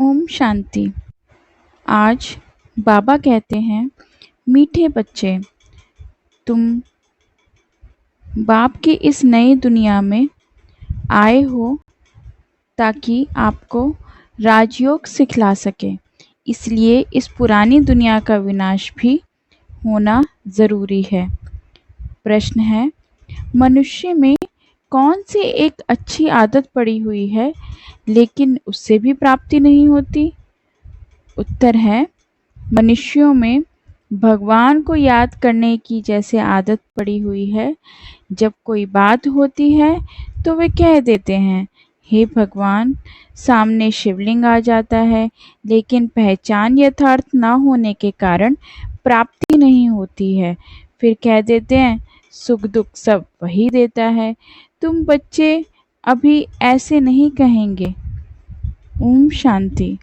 ओम शांति। आज बाबा कहते हैं, मीठे बच्चे, तुम बाप की इस नई दुनिया में आए हो ताकि आपको राजयोग सिखला सके। इसलिए इस पुरानी दुनिया का विनाश भी होना ज़रूरी है। प्रश्न है, मनुष्य में कौन सी एक अच्छी आदत पड़ी हुई है लेकिन उससे भी प्राप्ति नहीं होती? उत्तर है, मनुष्यों में भगवान को याद करने की जैसे आदत पड़ी हुई है। जब कोई बात होती है तो वे कह देते हैं, हे भगवान। सामने शिवलिंग आ जाता है, लेकिन पहचान यथार्थ न होने के कारण प्राप्ति नहीं होती है। फिर कह देते हैं, सुख दुख सब वही देता है। तुम बच्चे अभी ऐसे नहीं कहेंगे। ओम शांति।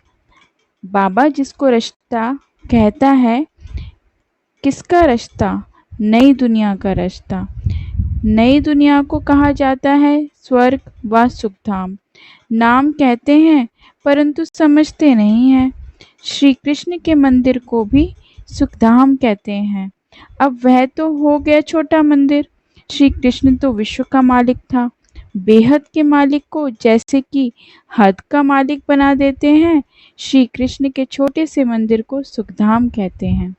बाबा जिसको रिश्ता कहता है, किसका रास्ता? नई दुनिया का रास्ता। नई दुनिया को कहा जाता है स्वर्ग व सुखधाम। नाम कहते हैं परंतु समझते नहीं हैं। श्री कृष्ण के मंदिर को भी सुखधाम कहते हैं। अब वह तो हो गया छोटा मंदिर। श्री कृष्ण तो विश्व का मालिक था। बेहद के मालिक को जैसे कि हद का मालिक बना देते हैं। श्री कृष्ण के छोटे से मंदिर को सुखधाम कहते हैं।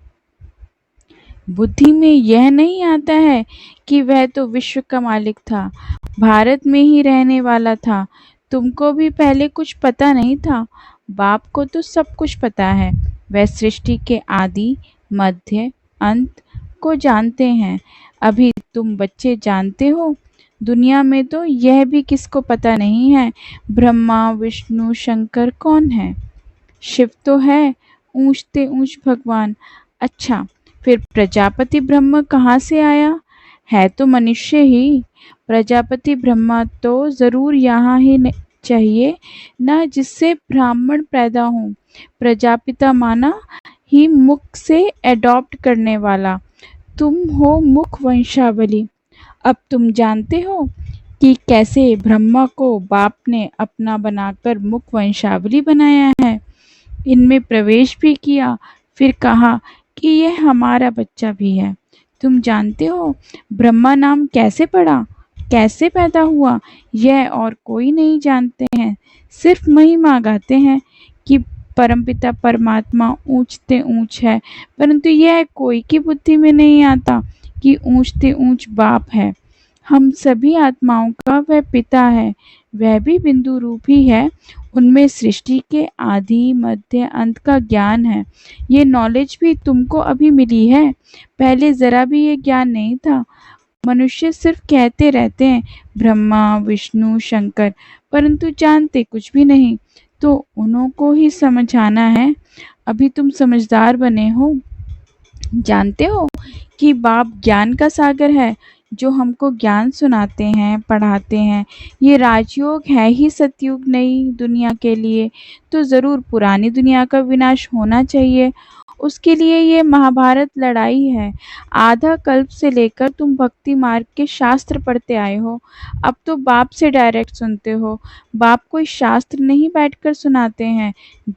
बुद्धि में यह नहीं आता है कि वह तो विश्व का मालिक था, भारत में ही रहने वाला था। तुमको भी पहले कुछ पता नहीं था। बाप को तो सब कुछ पता है। वह सृष्टि के आदि मध्य अंत को जानते हैं। अभी तुम बच्चे जानते हो। दुनिया में तो यह भी किसको पता नहीं है, ब्रह्मा विष्णु शंकर कौन है? शिव तो है, ऊंचते ऊंच भगवान। अच्छा, फिर प्रजापति ब्रह्म कहाँ से आया? है तो मनुष्य ही। प्रजापति ब्रह्मा तो जरूर यहाँ ही चाहिए ना, जिससे ब्राह्मण पैदा हो। प्रजापिता माना ही मुख से एडॉप्ट करने वाला। तुम हो मुख वंशावली। अब तुम जानते हो कि कैसे ब्रह्मा को बाप ने अपना बनाकर मुख वंशावली बनाया है। इनमें प्रवेश भी किया, फिर कहा कि यह हमारा बच्चा भी है। तुम जानते हो ब्रह्मा नाम कैसे पड़ा, कैसे पैदा हुआ? यह और कोई नहीं जानते हैं। सिर्फ महिमा गाते हैं कि परमपिता परमात्मा ऊंचते ऊंच है, परंतु यह कोई की बुद्धि में नहीं आता कि ऊंचते ऊंच बाप है। हम सभी आत्माओं का वह पिता है, वह भी बिंदु रूप ही है। उनमें सृष्टि के आदि मध्य अंत का ज्ञान है। ये नॉलेज भी तुमको अभी मिली है, पहले जरा भी ये ज्ञान नहीं था। मनुष्य सिर्फ कहते रहते हैं ब्रह्मा विष्णु शंकर, परंतु जानते कुछ भी नहीं। तो उन्हों को ही समझाना है। अभी तुम समझदार बने हो, जानते हो कि बाप ज्ञान का सागर है, जो हमको ज्ञान सुनाते हैं पढ़ाते हैं। ये राजयोग है ही सतयुग नई दुनिया के लिए, तो ज़रूर पुरानी दुनिया का विनाश होना चाहिए। उसके लिए ये महाभारत लड़ाई है। आधा कल्प से लेकर तुम भक्ति मार्ग के शास्त्र पढ़ते आए हो, अब तो बाप से डायरेक्ट सुनते हो। बाप कोई शास्त्र नहीं बैठकर सुनाते हैं।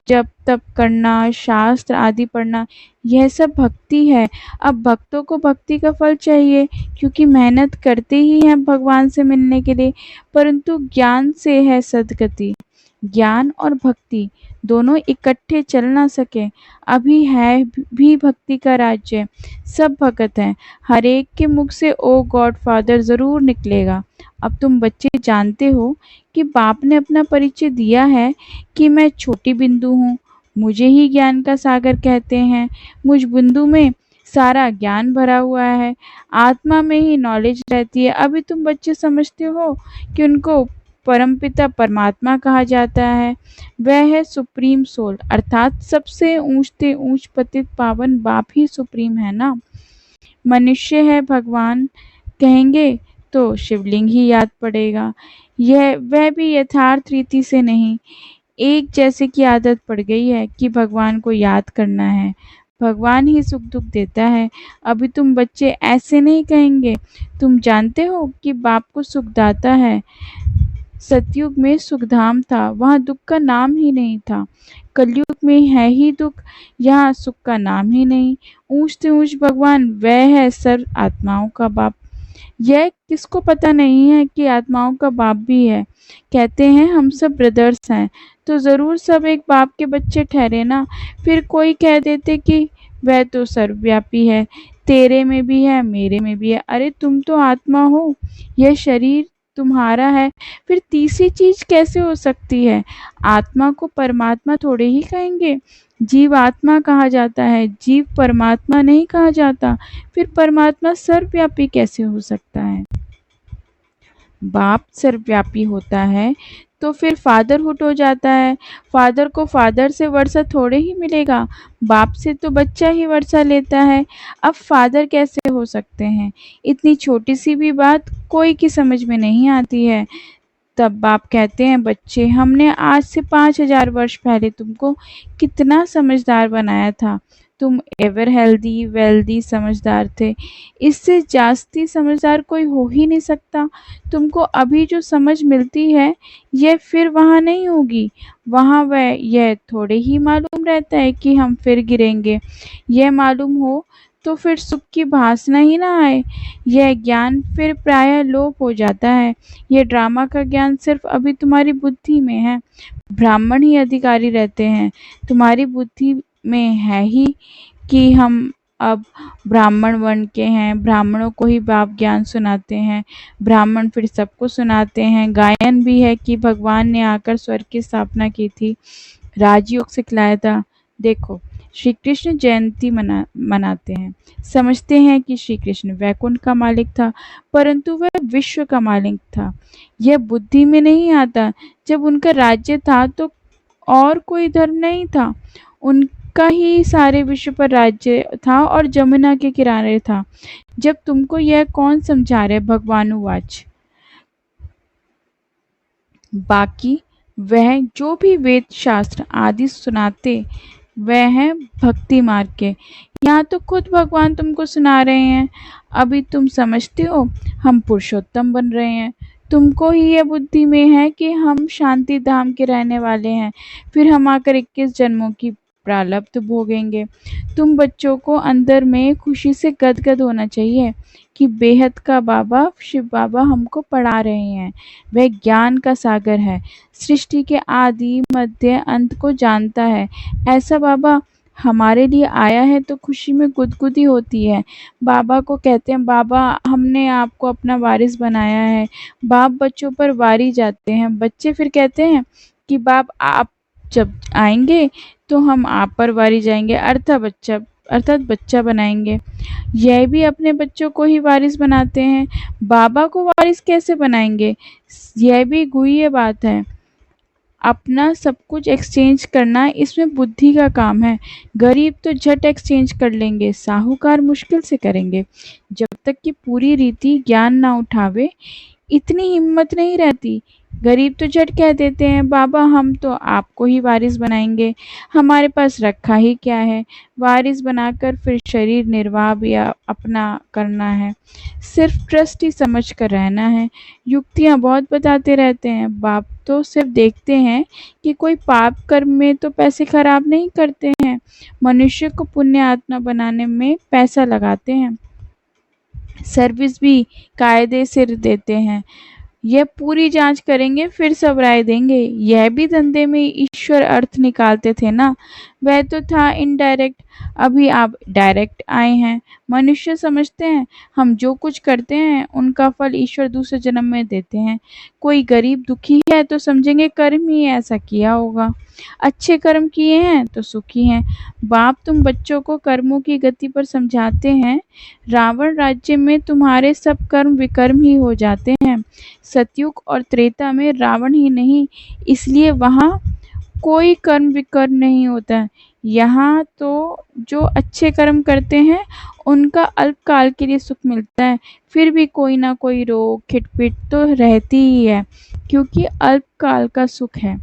जप तप करना, शास्त्र आदि पढ़ना, यह सब भक्ति है। अब भक्तों को भक्ति का फल चाहिए, क्योंकि मेहनत करते ही हैं भगवान से मिलने के लिए, परंतु ज्ञान से है सद्गति। ज्ञान और भक्ति दोनों इकट्ठे चल ना सके। अभी है भी भक्ति का राज्य, सब भगत हैं। हर एक के मुख से ओ गॉड फादर जरूर निकलेगा। अब तुम बच्चे जानते हो कि बाप ने अपना परिचय दिया है कि मैं छोटी बिंदु हूँ। मुझे ही ज्ञान का सागर कहते हैं। मुझ बिंदु में सारा ज्ञान भरा हुआ है। आत्मा में ही नॉलेज रहती है। अभी तुम बच्चे समझते हो कि उनको परमपिता परमात्मा कहा जाता है। वह है सुप्रीम सोल, अर्थात सबसे ऊंचते ऊंच पतित पावन बाप ही सुप्रीम है ना। मनुष्य है भगवान कहेंगे तो शिवलिंग ही याद पड़ेगा। यह वह भी यथार्थ रीति से नहीं, एक जैसे की आदत पड़ गई है कि भगवान को याद करना है। भगवान ही सुख दुख देता है। अभी तुम बच्चे ऐसे नहीं कहेंगे। तुम जानते हो कि बाप को सुख दाता है, सतयुग में सुखधाम था, वहाँ दुख का नाम ही नहीं था। कलयुग में है ही दुख, यहाँ सुख का नाम ही नहीं। ऊंच से ऊंच भगवान वह है सर्व आत्माओं का बाप। यह किसको पता नहीं है कि आत्माओं का बाप भी है। कहते हैं हम सब ब्रदर्स हैं, तो जरूर सब एक बाप के बच्चे ठहरे ना। फिर कोई कह देते कि वह तो सर्वव्यापी है, तेरे में भी है मेरे में भी है। अरे तुम तो आत्मा हो, यह शरीर तुम्हारा है, फिर तीसरी चीज कैसे हो सकती है? आत्मा को परमात्मा थोड़े ही कहेंगे। जीव आत्मा कहा जाता है, जीव परमात्मा नहीं कहा जाता। फिर परमात्मा सर्वव्यापी कैसे हो सकता है? बाप सर्वव्यापी होता है तो फिर फादरहुड हो जाता है। फादर को फादर से वर्षा थोड़े ही मिलेगा, बाप से तो बच्चा ही वर्षा लेता है। अब फादर कैसे हो सकते हैं? इतनी छोटी सी भी बात कोई की समझ में नहीं आती है। तब बाप कहते हैं, बच्चे हमने आज से 5000 वर्ष पहले तुमको कितना समझदार बनाया था। तुम एवर हेल्दी वेल्दी समझदार थे, इससे जास्ती समझदार कोई हो ही नहीं सकता। तुमको अभी जो समझ मिलती है यह फिर वहाँ नहीं होगी। वहाँ वह यह थोड़े ही मालूम रहता है कि हम फिर गिरेंगे। यह मालूम हो तो फिर सुख की भासना ही ना आए। यह ज्ञान फिर प्रायः लोप हो जाता है। ये ड्रामा का ज्ञान सिर्फ अभी तुम्हारी बुद्धि में है। ब्राह्मण ही अधिकारी रहते हैं। तुम्हारी बुद्धि में है ही कि हम अब ब्राह्मण वर्ण के हैं, ब्राह्मणों को ही बाप ज्ञान सुनाते हैं। ब्राह्मण फिर सबको सुनाते हैं। गायन भी है कि भगवान ने आकर स्वर्ग की स्थापना की थी, राजयोग सिखलाया था। देखो, श्री कृष्ण जयंती मनाते हैं, समझते हैं कि श्री कृष्ण वैकुंठ का मालिक था, परंतु वह विश्व का मालिक था। यह बुद्धि में नहीं आता। जब उनका राज्य था तो और कोई धर्म नहीं था, उनका ही सारे विश्व पर राज्य था और जमुना के किनारे था। जब तुमको यह कौन समझा रहे? भगवानुवाच। बाकी वह जो भी वेद शास्त्र आदि सुनाते वह है भक्ति मार्ग के। यहाँ तो खुद भगवान तुमको सुना रहे हैं। अभी तुम समझते हो हम पुरुषोत्तम बन रहे हैं। तुमको ही यह बुद्धि में है कि हम शांति धाम के रहने वाले हैं, फिर हम आकर 21 जन्मों की प्रारब्ध भोगेंगे। तुम बच्चों को अंदर में खुशी से गदगद होना चाहिए कि बेहद का बाबा शिव बाबा हमको पढ़ा रहे हैं। वह ज्ञान का सागर है, सृष्टि के आदि मध्य अंत को जानता है। ऐसा बाबा हमारे लिए आया है तो खुशी में गुदगुदी होती है। बाबा को कहते हैं, बाबा हमने आपको अपना वारिस बनाया है। बाप बच्चों पर वारी जाते हैं। बच्चे फिर कहते हैं कि बाप आप जब आएंगे तो हम आप पर वारी जाएंगे, अर्थात बच्चा बनाएंगे। यह भी अपने बच्चों को ही वारिस बनाते हैं। बाबा को वारिस कैसे बनाएंगे? यह भी गुह्य बात है। अपना सब कुछ एक्सचेंज करना इसमें बुद्धि का काम है। गरीब तो झट एक्सचेंज कर लेंगे, साहूकार मुश्किल से करेंगे। जब तक कि पूरी रीति ज्ञान ना उठावे इतनी हिम्मत नहीं रहती। गरीब तो झट कह देते हैं, बाबा हम तो आपको ही वारिस बनाएंगे, हमारे पास रखा ही क्या है। वारिस बनाकर फिर शरीर निर्वाह भी अपना करना है, सिर्फ ट्रस्ट ही समझ कर रहना है। युक्तियाँ बहुत बताते रहते हैं। बाप तो सिर्फ देखते हैं कि कोई पाप कर्म में तो पैसे खराब नहीं करते हैं, मनुष्य को पुण्य आत्मा बनाने में पैसा लगाते हैं। सर्विस भी कायदे से देते हैं। यह पूरी जांच करेंगे फिर सब राय देंगे। यह भी धंधे में ईश्वर अर्थ निकालते थे ना, वह तो था इनडायरेक्ट। अभी आप डायरेक्ट आए हैं। मनुष्य समझते हैं हम जो कुछ करते हैं उनका फल ईश्वर दूसरे जन्म में देते हैं। कोई गरीब दुखी है तो समझेंगे कर्म ही ऐसा किया होगा, अच्छे कर्म किए हैं तो सुखी हैं। बाप तुम बच्चों को कर्मों की गति पर समझाते हैं। रावण राज्य में तुम्हारे सब कर्म विकर्म ही हो जाते हैं। सतयुग और त्रेता में रावण ही नहीं, इसलिए वहाँ कोई कर्म विकर्म नहीं होता। यहाँ तो जो अच्छे कर्म करते हैं उनका अल्पकाल के लिए सुख मिलता है, फिर भी कोई ना कोई रोग खिटपिट तो रहती ही है, क्योंकि अल्पकाल का सुख है।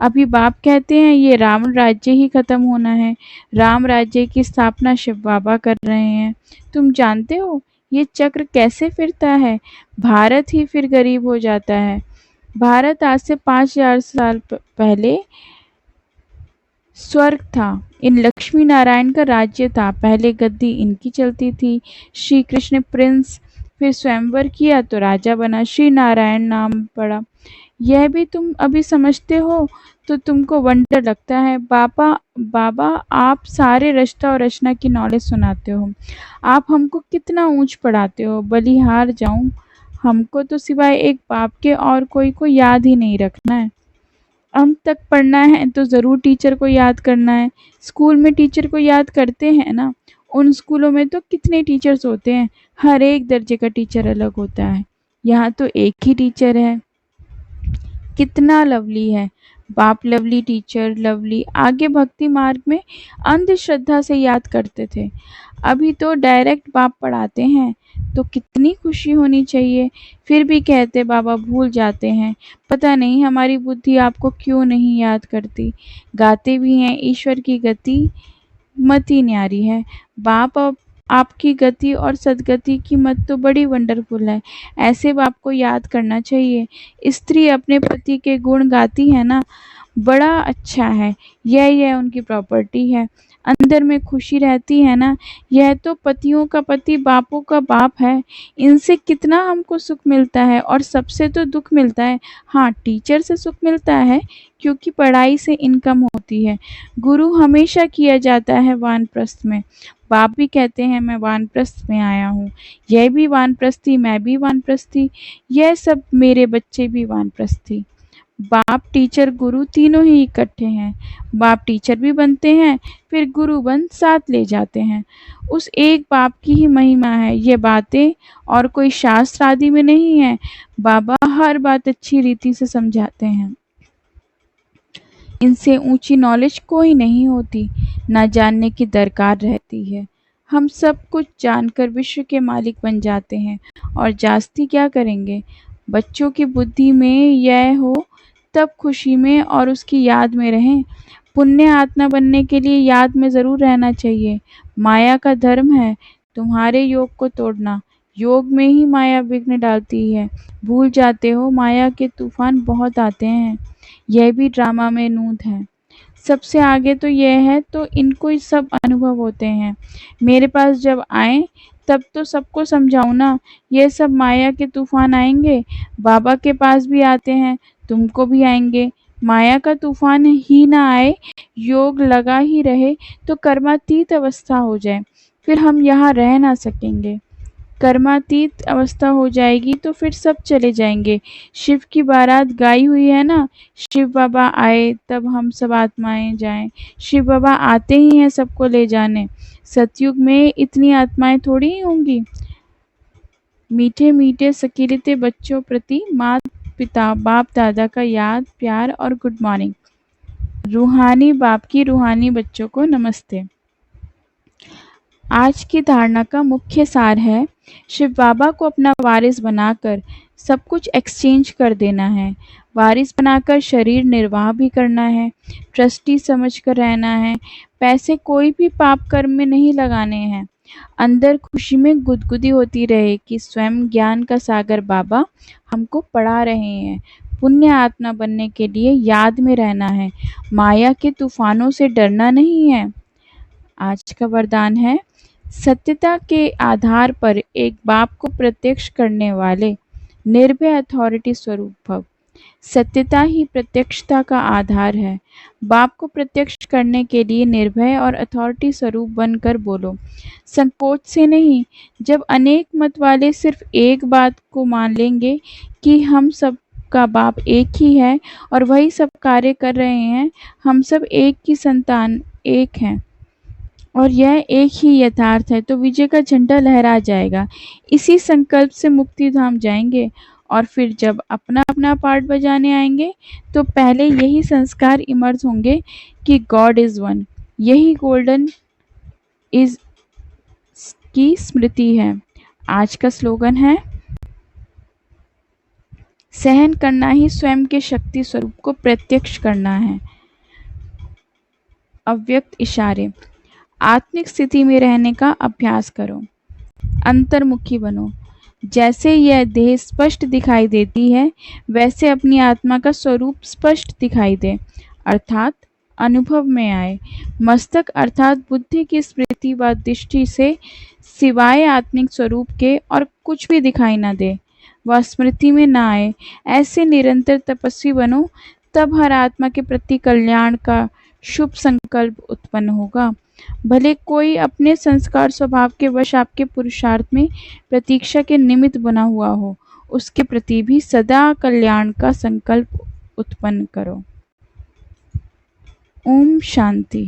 अभी बाप कहते हैं ये रावण राज्य ही खत्म होना है, राम राज्य की स्थापना शिव बाबा कर रहे हैं। तुम जानते हो ये चक्र कैसे फिरता है? भारत ही फिर गरीब हो जाता है, भारत आज से 5000 साल पहले स्वर्ग था। इन लक्ष्मी नारायण का राज्य था। पहले गद्दी इनकी चलती थी। श्री कृष्ण ने प्रिंस, फिर स्वयंवर किया तो राजा बना, श्री नारायण नाम पड़ा। यह भी तुम अभी समझते हो तो तुमको वंडर लगता है। बाबा आप सारे रचना और रचना की नॉलेज सुनाते हो। आप हमको कितना ऊंच पढ़ाते हो। बलिहार जाऊं, हमको तो सिवाय एक बाप के और कोई को याद ही नहीं रखना है। अंत तक पढ़ना है तो ज़रूर टीचर को याद करना है। स्कूल में टीचर को याद करते हैं ना। उन स्कूलों में तो कितने टीचर्स होते हैं, हर एक दर्जे का टीचर अलग होता है। यहाँ तो एक ही टीचर है। कितना लवली है। बाप लवली, टीचर लवली। आगे भक्ति मार्ग में अंधश्रद्धा से याद करते थे, अभी तो डायरेक्ट बाप पढ़ाते हैं। तो कितनी खुशी होनी चाहिए। फिर भी कहते बाबा भूल जाते हैं। पता नहीं हमारी बुद्धि आपको क्यों नहीं याद करती। गाते भी हैं ईश्वर की गति मति न्यारी है। बाप आपकी गति और सदगति की मत तो बड़ी वंडरफुल है। ऐसे बाप को याद करना चाहिए। स्त्री अपने पति के गुण गाती है ना, बड़ा अच्छा है। यह उनकी प्रॉपर्टी है। अंदर में खुशी रहती है ना। यह तो पतियों का पति बापों का बाप है। इनसे कितना हमको सुख मिलता है और सबसे तो दुख मिलता है। हाँ, टीचर से सुख मिलता है क्योंकि पढ़ाई से इनकम होती है। गुरु हमेशा किया जाता है वानप्रस्थ में। बाप भी कहते हैं मैं वानप्रस्थ में आया हूँ। यह भी वानप्रस्थी, मैं भी वानप्रस्थी, यह सब मेरे बच्चे भी वानप्रस्थी। बाप टीचर गुरु तीनों ही इकट्ठे हैं। बाप टीचर भी बनते हैं, फिर गुरु बन साथ ले जाते हैं। उस एक बाप की ही महिमा है। ये बातें और कोई शास्त्र आदि में नहीं है। बाबा हर बात अच्छी रीति से समझाते हैं। इनसे ऊंची नॉलेज कोई नहीं होती, ना जानने की दरकार रहती है। हम सब कुछ जानकर विश्व के मालिक बन जाते हैं और जास्ती क्या करेंगे। बच्चों की बुद्धि में यह हो तब खुशी में और उसकी याद में रहें। पुण्य आत्मा बनने के लिए याद में ज़रूर रहना चाहिए। माया का धर्म है तुम्हारे योग को तोड़ना। योग में ही माया विघ्न डालती है। भूल जाते हो माया के तूफान बहुत आते हैं। यह भी ड्रामा में नूत है। सबसे आगे तो यह है तो इनको ही सब अनुभव होते हैं। मेरे पास जब आए तब तो सबको समझाऊं ना। ये सब माया के तूफान आएंगे, बाबा के पास भी आते हैं, तुमको भी आएंगे। माया का तूफान ही ना आए, योग लगा ही रहे तो कर्मातीत अवस्था हो जाए, फिर हम यहाँ रह ना सकेंगे। कर्मातीत अवस्था हो जाएगी तो फिर सब चले जाएंगे। शिव की बारात गाई हुई है ना, शिव बाबा आए तब हम सब आत्माएं जाएं। शिव बाबा आते ही हैं सबको ले जाने। सतयुग में इतनी आत्माएं थोड़ी ही होंगी। मीठे मीठे सकीलते बच्चों प्रति माँ पिता बाप दादा का याद प्यार और गुड मॉर्निंग। रूहानी बाप की रूहानी बच्चों को नमस्ते। आज की धारणा का मुख्य सार है शिव बाबा को अपना वारिस बनाकर सब कुछ एक्सचेंज कर देना है। वारिस बनाकर शरीर निर्वाह भी करना है, ट्रस्टी समझकर रहना है। पैसे कोई भी पाप कर्म में नहीं लगाने हैं। अंदर खुशी में गुदगुदी होती रहे कि स्वयं ज्ञान का सागर बाबा हमको पढ़ा रहे हैं। पुण्य आत्मा बनने के लिए याद में रहना है, माया के तूफानों से डरना नहीं है। आज का वरदान है सत्यता के आधार पर एक बाप को प्रत्यक्ष करने वाले निर्भय अथॉरिटी स्वरूप भव। सत्यता ही प्रत्यक्षता का आधार है। बाप को प्रत्यक्ष करने के लिए निर्भय और अथॉरिटी स्वरूप बनकर बोलो, संकोच से नहीं। जब अनेक मत वाले सिर्फ एक बात को मान लेंगे कि हम सब का बाप एक ही है और वही सब कार्य कर रहे हैं, हम सब एक की संतान एक हैं और यह एक ही यथार्थ है, तो विजय का झंडा लहरा जाएगा। इसी संकल्प से मुक्ति धाम जाएंगे और फिर जब अपना अपना पार्ट बजाने आएंगे तो पहले यही संस्कार इमर्ज होंगे कि गॉड इज वन। यही गोल्डन इज की स्मृति है। आज का स्लोगन है सहन करना ही स्वयं के शक्ति स्वरूप को प्रत्यक्ष करना है। अव्यक्त इशारे। आत्मिक स्थिति में रहने का अभ्यास करो, अंतर्मुखी बनो, जैसे यह देह स्पष्ट दिखाई देती है, वैसे अपनी आत्मा का स्वरूप स्पष्ट दिखाई दे, अर्थात अनुभव में आए। मस्तक अर्थात बुद्धि की स्मृति व दृष्टि से सिवाय आत्मिक स्वरूप के और कुछ भी दिखाई न दे, वह स्मृति में न आए। ऐसे निरंतर तपस्वी बनो, तब हर आत्मा के प्रति कल्याण का शुभ संकल्प उत्पन्न होगा। भले कोई अपने संस्कार स्वभाव के वश आपके पुरुषार्थ में प्रतीक्षा के निमित्त बना हुआ हो, उसके प्रति भी सदा कल्याण का संकल्प उत्पन्न करो। ओम शांति।